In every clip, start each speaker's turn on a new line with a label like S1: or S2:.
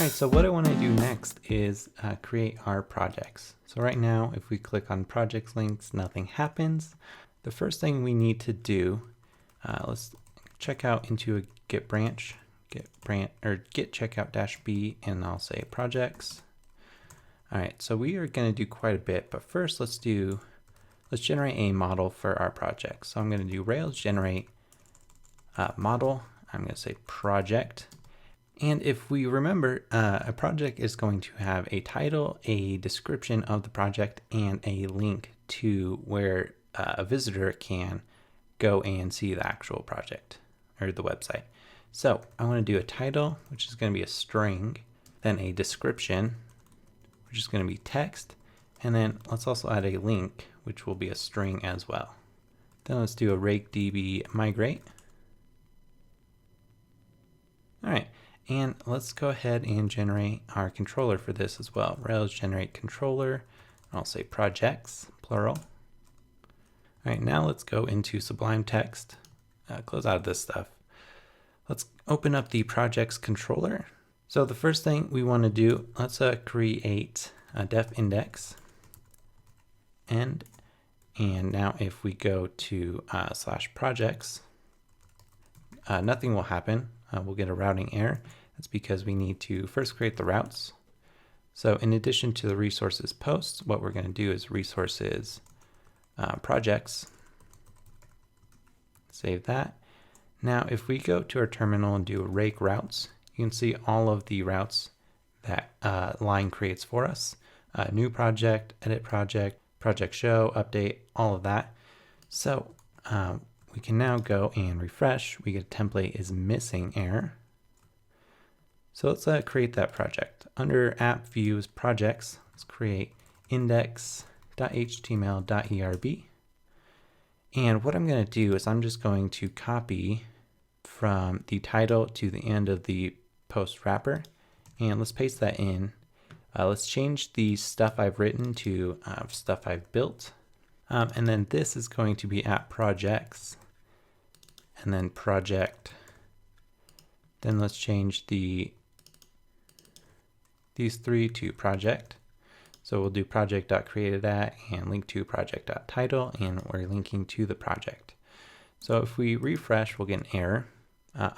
S1: Alright, so what I want to do next is create our projects. So right now, if we click on projects links, nothing happens. The first thing we need to do, let's check out into a git branch, git checkout -b, and I'll say projects. Alright, so we are going to do quite a bit, but first let's generate a model for our project. So I'm going to do Rails generate model. I'm going to say project. And if we remember, a project is going to have a title, a description of the project, and a link to where a visitor can go and see the actual project or the website. So I want to do a title, which is going to be a string, then a description, which is going to be text, and then let's also add a link, which will be a string as well. Then let's do a rakedb migrate. All right. And let's go ahead and generate our controller for this as well. Rails generate controller. I'll say projects, plural. All right, now let's go into Sublime Text. Close out of this stuff. Let's open up the projects controller. So the first thing we want to do, let's create a def index. And now if we go to /projects, nothing will happen. We'll get a routing error. That's because we need to first create the routes. So in addition to the resources posts, what we're going to do is resources projects. Save that. Now, if we go to our terminal and do rake routes, you can see all of the routes that line creates for us. New project, edit project, project show, update, all of that. So we can now go and refresh. We get a template is missing error. So let's create that project. Under app views projects, let's create index.html.erb. And what I'm going to do is I'm just going to copy from the title to the end of the post wrapper. And let's paste that in. Let's change the stuff I've written to stuff I've built. And then this is going to be app projects. And then project. Then let's change these three to project. So we'll do project.created@ and link to project.title, and we're linking to the project. So if we refresh, we'll get an error,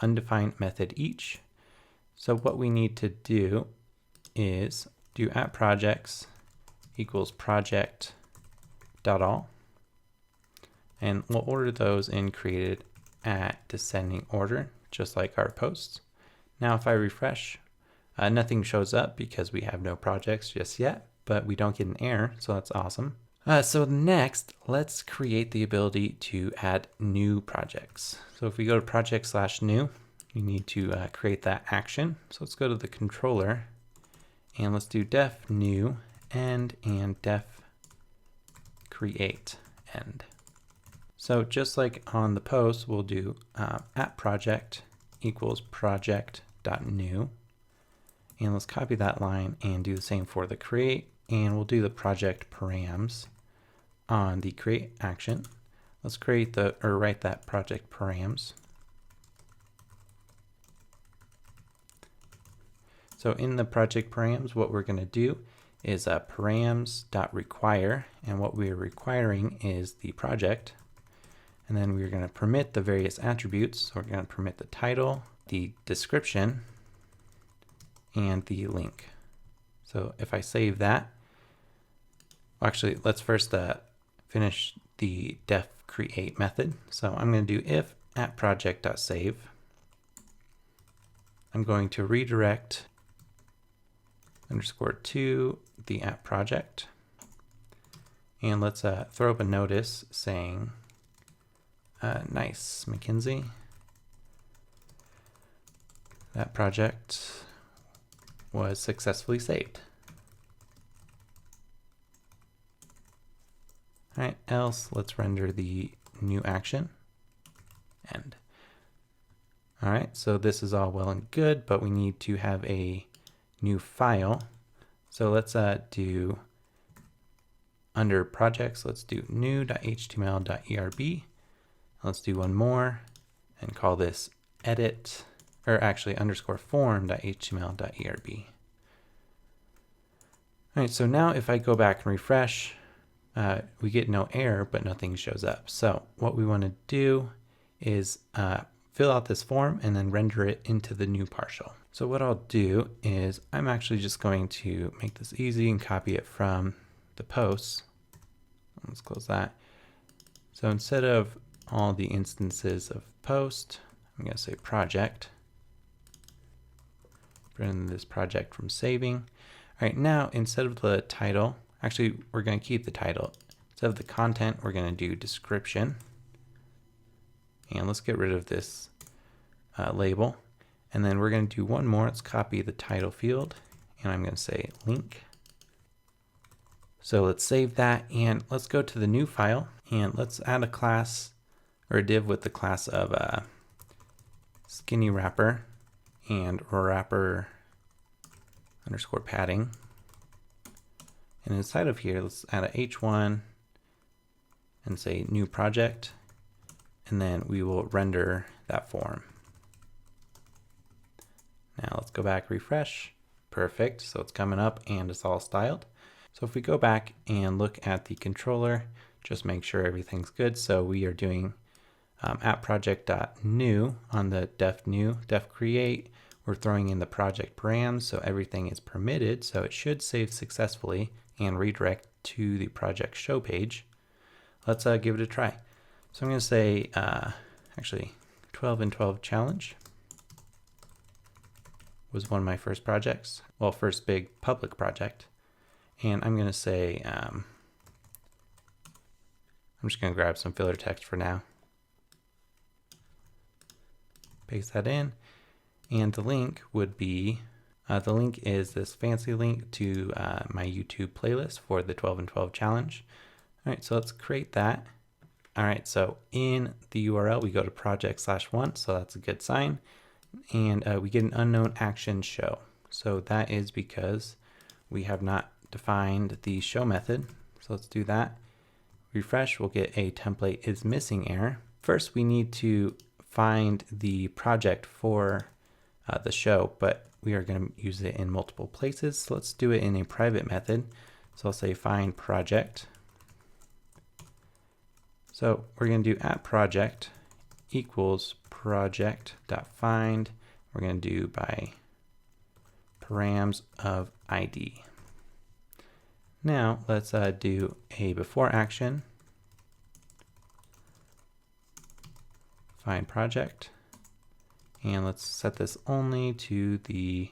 S1: undefined method each. So what we need to do is do app projects equals project.all, and we'll order those in created at descending order, just like our posts. Now if I refresh, nothing shows up because we have no projects just yet, but we don't get an error, so that's awesome. So next, let's create the ability to add new projects. So if we go to project/new, you need to create that action. So let's go to the controller, and let's do def new end and def create end. So just like on the post, we'll do app project equals project.new. And let's copy that line and do the same for the create. And we'll do the project params on the create action. Let's write that project params. So in the project params, what we're going to do is params.require. And what we're requiring is the project. And then we're going to permit the various attributes. So we're going to permit the title, the description, and the link. So if I save that, actually, let's first finish the def create method. So I'm going to do if at project.save. I'm going to redirect _to the app project. And let's throw up a notice saying, nice, Mackenzie. That project was successfully saved. All right, else let's render the new action end. All right, so this is all well and good, but we need to have a new file. So let's do under projects, let's do new.html.erb. Let's do one more and call this edit, or actually _form.html.erb. All right, so now if I go back and refresh, we get no error, but nothing shows up. So what we want to do is fill out this form and then render it into the new partial. So what I'll do is I'm actually just going to make this easy and copy it from the posts. Let's close that. So instead of all the instances of post, I'm going to say project. Prevent this project from saving. All right, now instead of the title, actually we're going to keep the title. Instead of the content, we're going to do description. And let's get rid of this label. And then we're going to do one more. Let's copy the title field. And I'm going to say link. So let's save that and let's go to the new file and let's add a class or a div with the class of skinny wrapper and wrapper underscore padding. And inside of here, let's add a h1 and say new project. And then we will render that form. Now let's go back, refresh. Perfect. So it's coming up and it's all styled. So if we go back and look at the controller, just make sure everything's good. So we are doing at project.new on the def new, def create. We're throwing in the project params, so everything is permitted. So it should save successfully and redirect to the project show page. Let's give it a try. So I'm going to say actually 12 and 12 challenge was one of my first projects. Well, first big public project. And I'm going to say, I'm just going to grab some filler text for now. Paste that in. And the link would be, the link is this fancy link to my YouTube playlist for the 12 and 12 challenge. All right, so let's create that. All right, so in the URL, we go to project/1, so that's a good sign. And we get an unknown action show. So that is because we have not defined the show method. So let's do that. Refresh, we'll get a template is missing error. First, we need to find the project for the show, but we are going to use it in multiple places. So let's do it in a private method. So I'll say find project. So we're going to do at project equals project.find. We're going to do by params of ID. Now let's do a before action. Find project. And let's set this only to the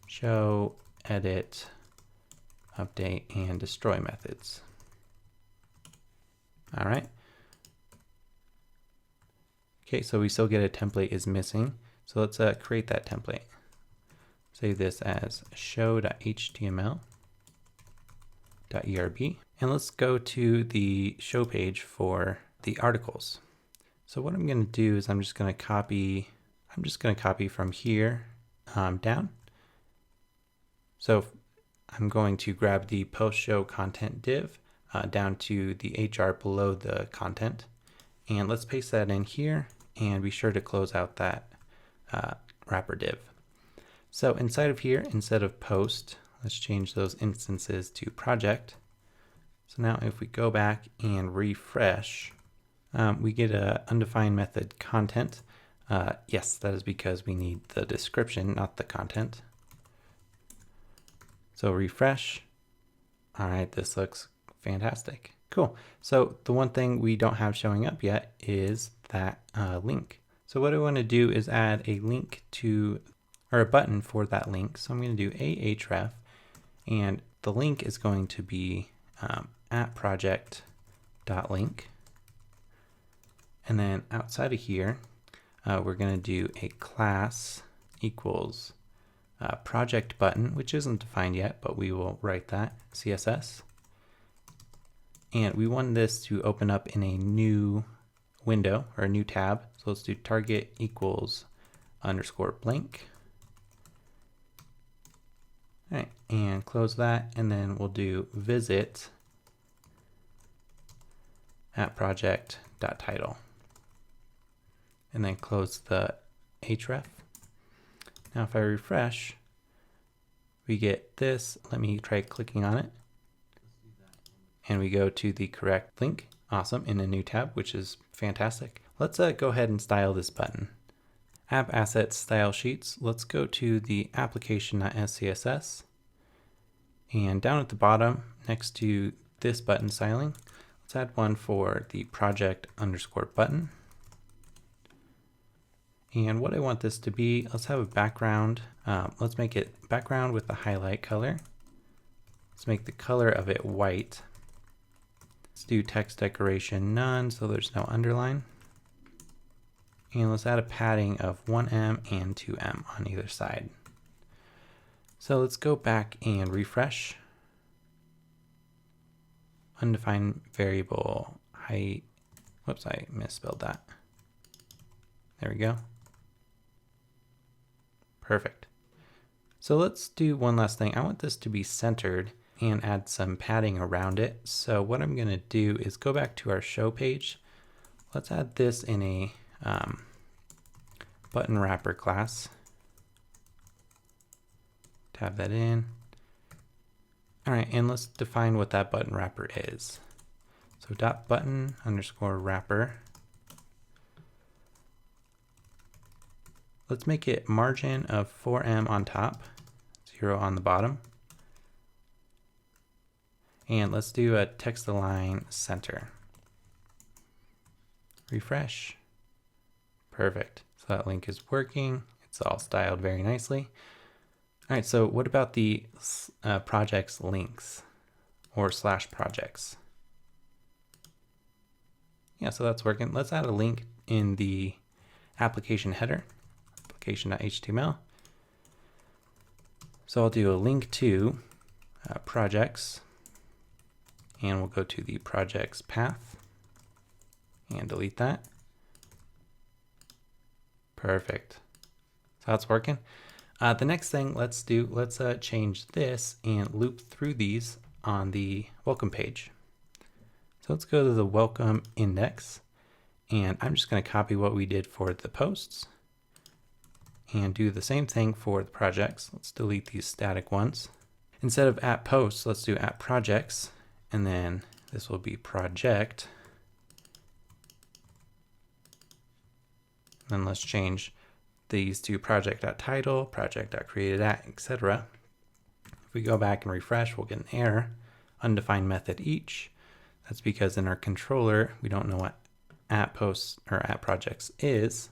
S1: show, edit, update, and destroy methods. All right. Okay, so we still get a template is missing. So let's create that template. Save this as show.html.erb. And let's go to the show page for the articles. So what I'm going to do is I'm just going to copy from here down. So I'm going to grab the post show content div down to the HR below the content. And let's paste that in here and be sure to close out that wrapper div. So inside of here, instead of post, let's change those instances to project. So now if we go back and refresh, we get a undefined method content. Yes, that is because we need the description, not the content. So refresh. All right, this looks fantastic. Cool. So the one thing we don't have showing up yet is that link. So what I want to do is add a link to, or a button for that link. So I'm going to do ahref, and the link is going to be at project.link. And then outside of here, we're going to do a class equals project button, which isn't defined yet, but we will write that CSS. And we want this to open up in a new window or a new tab. So let's do target equals underscore blank. All right, and close that. And then we'll do visit at project.title. And then close the href. Now if I refresh, we get this. Let me try clicking on it. And we go to the correct link. Awesome, in a new tab, which is fantastic. Let's go ahead and style this button. App Assets Style Sheets. Let's go to the application.scss. And down at the bottom, next to this button styling, let's add one for the project_button. And what I want this to be, let's have a background. Let's make it background with the highlight color. Let's make the color of it white. Let's do text decoration none, so there's no underline. And let's add a padding of 1em and 2em on either side. So let's go back and refresh. Undefined variable height. Whoops, I misspelled that. There we go. Perfect. So let's do one last thing. I want this to be centered and add some padding around it. So what I'm going to do is go back to our show page. Let's add this in a button wrapper class. Tab that in. All right, and let's define what that button wrapper is. So .button_wrapper. Let's make it margin of 4em on top, 0 on the bottom. And let's do a text align center. Refresh. Perfect. So that link is working. It's all styled very nicely. All right, so what about the projects links or /projects? Yeah, so that's working. Let's add a link in the application header, application.html. So I'll do a link to projects, and we'll go to the projects path and delete that. Perfect. So that's working. The next thing let's change this and loop through these on the welcome page. So let's go to the welcome index, and I'm just going to copy what we did for the posts and do the same thing for the projects. Let's delete these static ones. Instead of @posts, let's do @projects, and then this will be project. Then let's change these to project.title, project.created@, etc. If we go back and refresh, we'll get an error, undefined method each. That's because in our controller, we don't know what @posts or @projects is.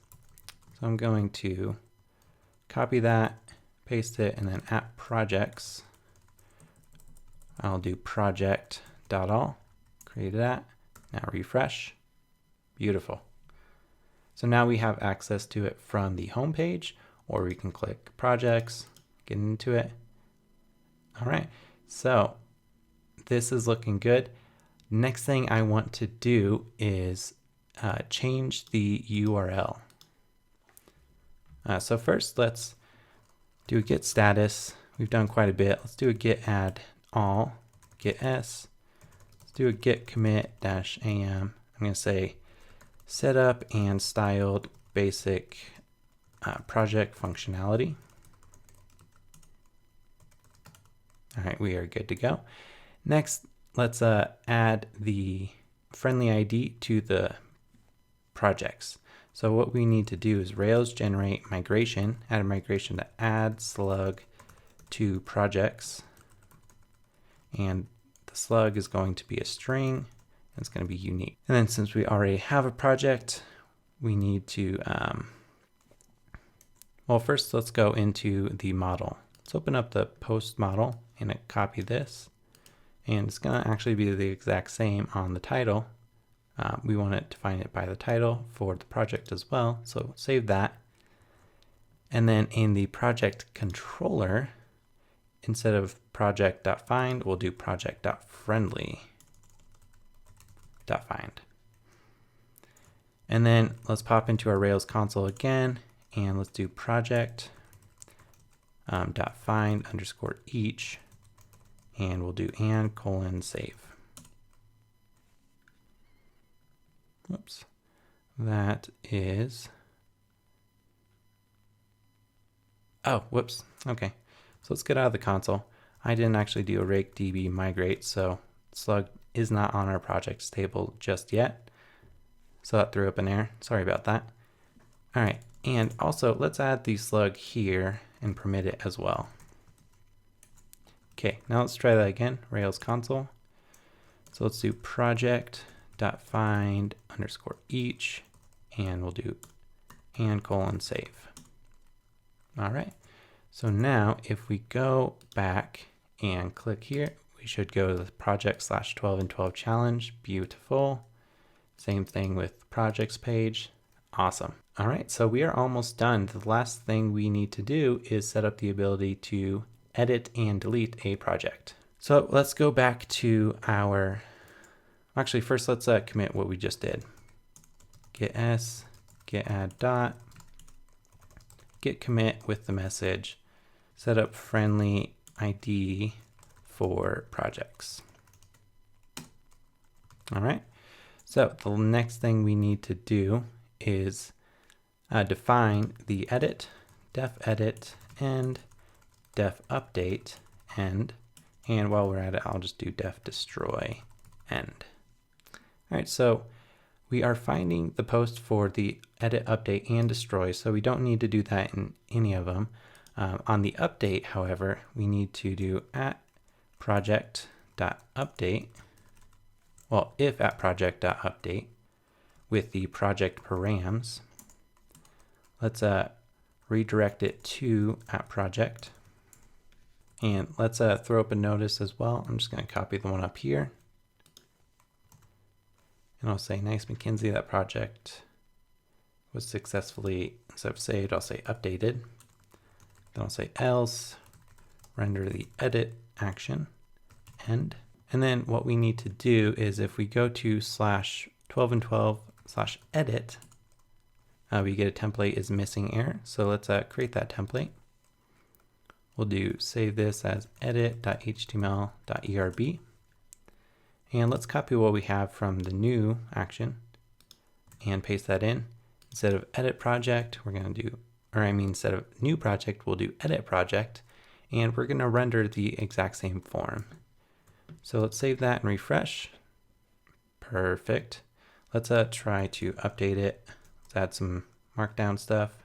S1: So I'm going to copy that, paste it, and then @projects. I'll do project.all, created@. Now refresh. Beautiful. So now we have access to it from the home page, or we can click projects, get into it. All right, so this is looking good. Next thing I want to do is change the URL. So first let's do a git status. We've done quite a bit. Let's do a git add all, git s. Let's do a git commit -am. I'm going to say setup and styled basic project functionality. All right, we are good to go. Next, let's add the friendly ID to the projects. So what we need to do is Rails generate migration, add a migration to add slug to projects. And the slug is going to be a string. It's going to be unique. And then since we already have a project, we need to, well, first let's go into the model. Let's open up the post model and copy this. And it's going to actually be the exact same on the title. We want to define it by the title for the project as well. So save that. And then in the project controller, instead of project.find, we'll do project.friendly.find. And then let's pop into our Rails console again, and let's do project .find_each, and we'll do &:save. Whoops, that is, oh, whoops, okay. So let's get out of the console. I didn't actually do a rake db migrate, so slug is not on our projects table just yet. So that threw up an error. Sorry about that. All right, and also let's add the slug here and permit it as well. Okay, now let's try that again. Rails console. So let's do project.find_each, and we'll do &:save. All right. So now if we go back and click here, we should go to the project/12 and 12 challenge. Beautiful. Same thing with projects page. Awesome. All right, so we are almost done. The last thing we need to do is set up the ability to edit and delete a project. So let's go back to our, actually first let's commit what we just did. Git s, git add dot, git commit with the message, set up friendly ID for projects. All right, so the next thing we need to do is define the edit, def edit end, def update end, and while we're at it, I'll just do def destroy end. All right, so we are finding the post for the edit, update, and destroy, so we don't need to do that in any of them. On the update, however, we need to do @project.update, well, if @project.update with the project params. Let's redirect it to @project, and let's throw up a notice as well. I'm just going to copy the one up here. And I'll say, nice McKinsey, that project was successfully, instead of saved, I'll say updated. Then I'll say else, render the edit action, end. And then what we need to do is if we go to /12and 12/edit, we get a template is missing error. So let's create that template. We'll do save this as edit.html.erb. And let's copy what we have from the new action and paste that in. Instead of edit project, we're going to do, instead of new project, we'll do edit project, and we're going to render the exact same form. So let's save that and refresh. Perfect. Let's try to update it. Let's add some markdown stuff.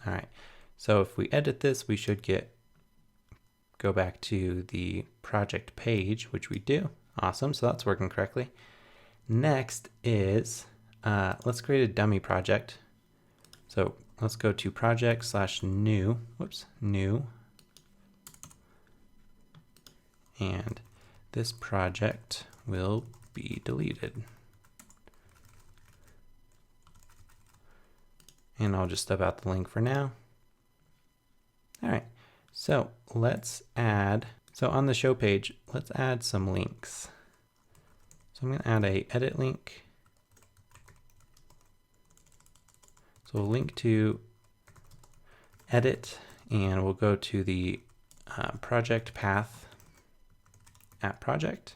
S1: All right. So if we edit this, we should go back to the project page, which we do. Awesome. So that's working correctly. Next is, let's create a dummy project. So let's go to project/new, new. And this project will be deleted. And I'll just stub out the link for now. All right. So let's add, so on the show page, let's add some links. So I'm going to add a edit link. So we'll link to edit, and we'll go to the project path @project.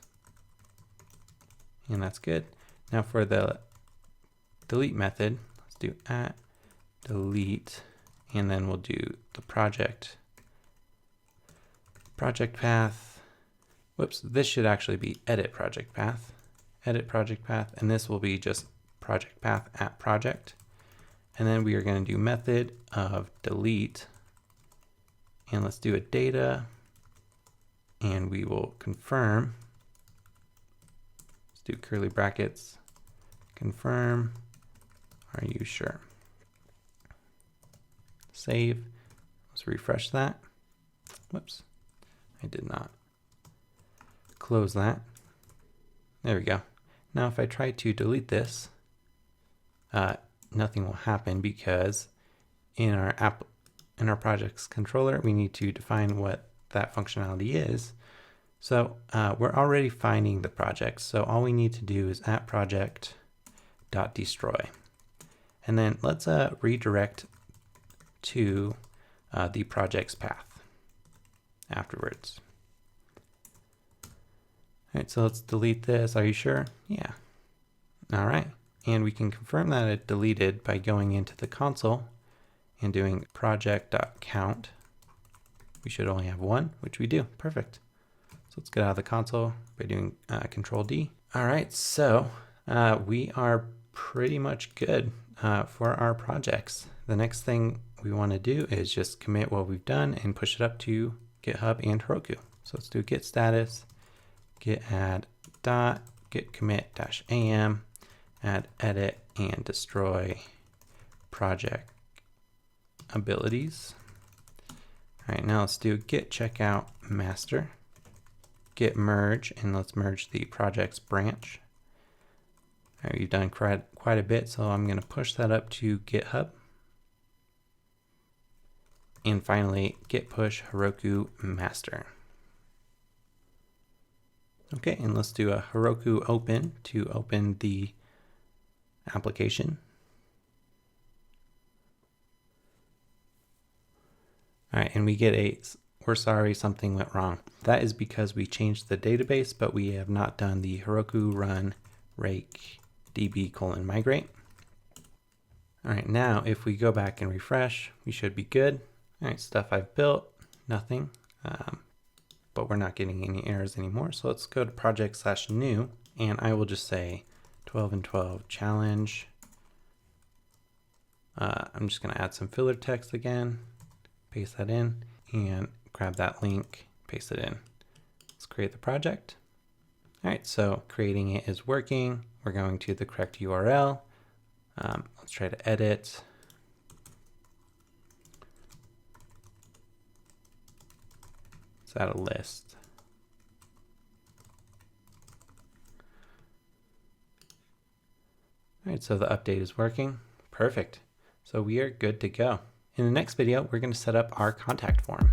S1: And that's good. Now for the delete method, let's do @delete, and then we'll do the project path. Whoops, this should actually be edit project path, and this will be just project path @project. And then we are going to do method of delete, and let's do a data, and we will confirm. Let's do curly brackets, confirm, are you sure? Save. Let's refresh that. Whoops, I did not close that. There we go. Now if I try to delete this, nothing will happen because in our projects controller, we need to define what that functionality is. So we're already finding the project. So all we need to do is @project.destroy. And then let's redirect to the project's path afterwards. All right, so let's delete this. Are you sure? Yeah. All right. And we can confirm that it deleted by going into the console and doing project.count. We should only have one, which we do. Perfect. So let's get out of the console by doing Control D. All right, so we are pretty much good for our projects. The next thing we want to do is just commit what we've done and push it up to GitHub and Heroku. So let's do git status, git add dot git commit dash am, add edit and destroy project abilities. All right, now let's do git checkout master, git merge, and let's merge the project's branch. All right, we've done quite a bit, so I'm going to push that up to GitHub. And finally, git push Heroku master. Okay, and let's do a Heroku open to open the application. All right, and we get we're sorry, something went wrong. That is because we changed the database, but we have not done the Heroku run rake db:/migrate. All right, now if we go back and refresh, we should be good. All right, stuff I've built, nothing, but we're not getting any errors anymore. So let's go to project/new, and I will just say 12 and 12 challenge. I'm just gonna add some filler text again, paste that in, and grab that link, paste it in. Let's create the project. All right, so creating it is working. We're going to the correct URL. Let's try to edit. Let's add a list. All right, so the update is working. Perfect. So we are good to go. In the next video, we're going to set up our contact form.